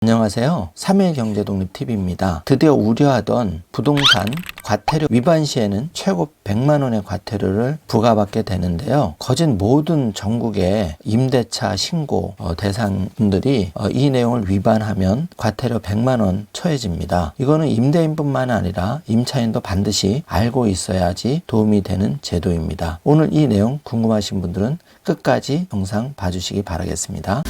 안녕하세요. 3일 경제독립TV입니다. 드디어 우려하던 부동산 과태료 위반 시에는 최고 100만 원의 과태료를 부과받게 되는데요. 거진 모든 전국의 임대차 신고 대상분들이 이 내용을 위반하면 과태료 100만 원 처해집니다. 이거는 임대인뿐만 아니라 임차인도 반드시 알고 있어야지 도움이 되는 제도입니다. 오늘 이 내용 궁금하신 분들은 끝까지 영상 봐주시기 바라겠습니다.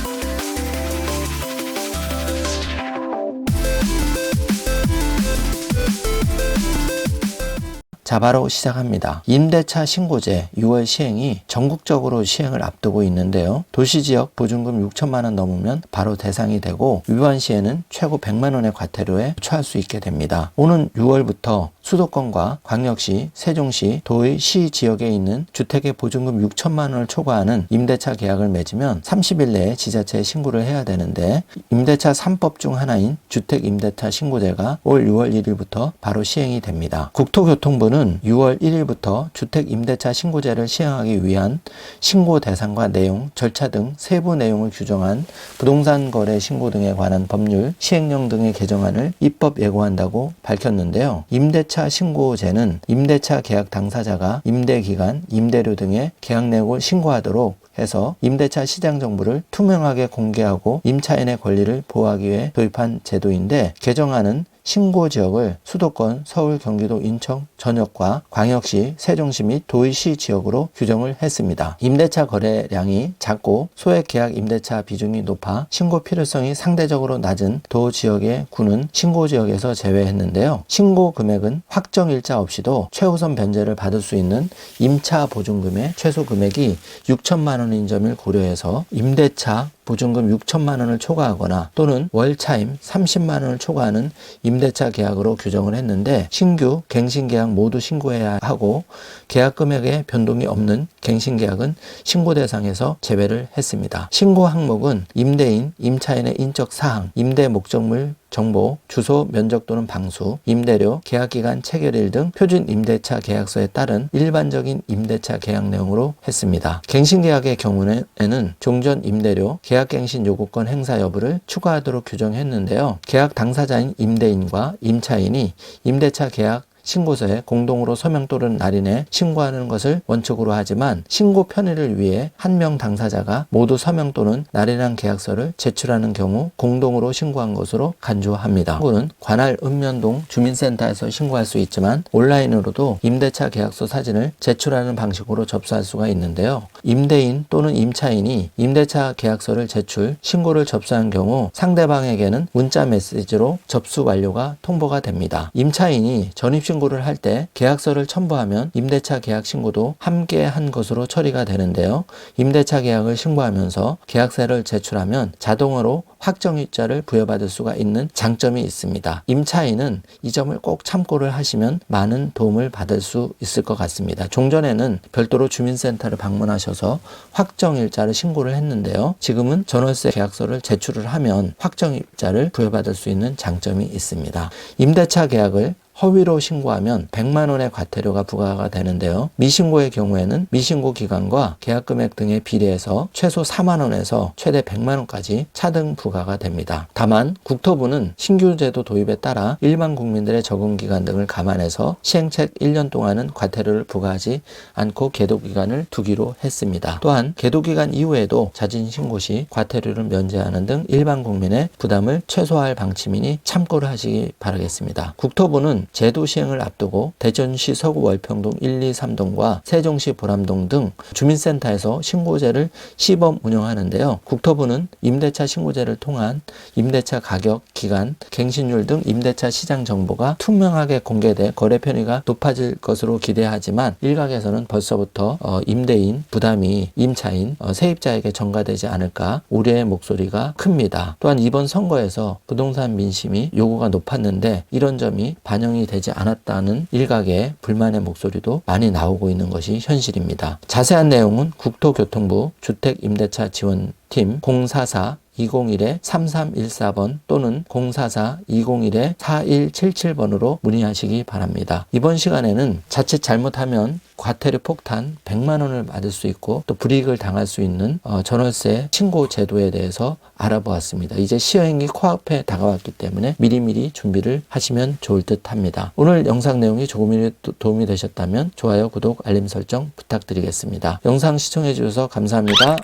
자, 바로 시작합니다. 임대차 신고제 6월 시행이 전국적으로 시행을 앞두고 있는데요. 도시지역 보증금 6천만 원 넘으면 바로 대상이 되고 위반 시에는 최고 100만 원의 과태료에 처할 수 있게 됩니다. 오는 6월부터 수도권과 광역시, 세종시, 도의 시 지역에 있는 주택의 보증금 6천만 원을 초과하는 임대차 계약을 맺으면 30일 내에 지자체에 신고를 해야 되는데 임대차 3법 중 하나인 주택임대차 신고제가 올 6월 1일부터 바로 시행이 됩니다. 국토교통부는 6월 1일부터 주택임대차 신고제를 시행하기 위한 신고 대상과 내용, 절차 등 세부 내용을 규정한 부동산 거래 신고 등에 관한 법률, 시행령 등의 개정안을 입법 예고한다고 밝혔는데요. 임대차 신고제는 임대차 계약 당사자가 임대기간, 임대료 등의 계약 내용을 신고하도록 해서 임대차 시장 정보를 투명하게 공개하고 임차인의 권리를 보호하기 위해 도입한 제도인데 개정안은 신고 지역을 수도권, 서울, 경기도, 인천, 전역과 광역시, 세종시 및 도의시 지역으로 규정을 했습니다. 임대차 거래량이 작고 소액 계약 임대차 비중이 높아 신고 필요성이 상대적으로 낮은 도 지역의 구는 신고 지역에서 제외했는데요. 신고 금액은 확정 일자 없이도 최우선 변제를 받을 수 있는 임차 보증금의 최소 금액이 6천만 원인 점을 고려해서 임대차 보증금 6천만 원을 초과하거나 또는 월차임 30만 원을 초과하는 임대차 계약으로 규정을 했는데 신규, 갱신 계약 모두 신고해야 하고 계약 금액에 변동이 없는 갱신 계약은 신고 대상에서 제외를 했습니다. 신고 항목은 임대인, 임차인의 인적 사항, 임대 목적물 정보, 주소, 면적 또는 방수, 임대료, 계약기간 체결일 등 표준 임대차 계약서에 따른 일반적인 임대차 계약 내용으로 했습니다. 갱신계약의 경우에는 종전 임대료, 계약갱신 요구권 행사 여부를 추가하도록 규정했는데요. 계약 당사자인 임대인과 임차인이 임대차 계약 신고서에 공동으로 서명 또는 날인해 신고하는 것을 원칙으로 하지만 신고 편의를 위해 한 명 당사자가 모두 서명 또는 날인한 계약서를 제출하는 경우 공동으로 신고한 것으로 간주합니다. 신고는 관할 읍면동 주민센터에서 신고할 수 있지만 온라인으로도 임대차 계약서 사진을 제출하는 방식으로 접수할 수가 있는데요. 임대인 또는 임차인이 임대차 계약서를 제출, 신고를 접수한 경우 상대방에게는 문자 메시지로 접수 완료가 통보가 됩니다. 임차인이 전입신고를 할 때 계약서를 첨부하면 임대차 계약 신고도 함께 한 것으로 처리가 되는데요. 임대차 계약을 신고하면서 계약서를 제출하면 자동으로 확정일자를 부여받을 수가 있는 장점이 있습니다. 임차인은 이 점을 꼭 참고를 하시면 많은 도움을 받을 수 있을 것 같습니다. 종전에는 별도로 주민센터를 방문하셔서 확정일자를 신고를 했는데요. 지금은 전월세 계약서를 제출을 하면 확정일자를 부여받을 수 있는 장점이 있습니다. 임대차 계약을 허위로 신고하면 100만 원의 과태료가 부과가 되는데요. 미신고의 경우에는 미신고 기간과 계약 금액 등에 비례해서 최소 4만 원에서 최대 100만 원까지 차등 부과가 됩니다. 다만 국토부는 신규 제도 도입에 따라 일반 국민들의 적응 기간 등을 감안해서 시행책 1년 동안은 과태료를 부과하지 않고 계도 기간을 두기로 했습니다. 또한 계도 기간 이후에도 자진 신고 시 과태료를 면제하는 등 일반 국민의 부담을 최소화할 방침이니 참고를 하시기 바라겠습니다. 국토부는 제도 시행을 앞두고 대전시 서구 월평동 1, 2, 3동과 세종시 보람동 등 주민센터에서 신고제를 시범 운영하는데요. 국토부는 임대차 신고제를 통한 임대차 가격, 기간, 갱신율 등 임대차 시장 정보가 투명하게 공개돼 거래 편의가 높아질 것으로 기대하지만 일각에서는 벌써부터 임대인 부담이 임차인, 세입자에게 전가되지 않을까 우려의 목소리가 큽니다. 또한 이번 선거에서 부동산 민심이 요구가 높았는데 이런 점이 반영이 되지 않았다는 일각의 불만의 목소리도 많이 나오고 있는 것이 현실입니다. 자세한 내용은 국토교통부 주택임대차 지원팀 044 044-201-3314번 또는 044-201-4177번으로 문의하시기 바랍니다. 이번 시간에는 자칫 잘못하면 과태료 폭탄 100만 원을 받을 수 있고 또 불이익을 당할 수 있는 전월세 신고 제도에 대해서 알아보았습니다. 이제 시행이 코앞에 다가왔기 때문에 미리미리 준비를 하시면 좋을 듯 합니다. 오늘 영상 내용이 조금이라도 도움이 되셨다면 좋아요, 구독, 알림 설정 부탁드리겠습니다. 영상 시청해 주셔서 감사합니다.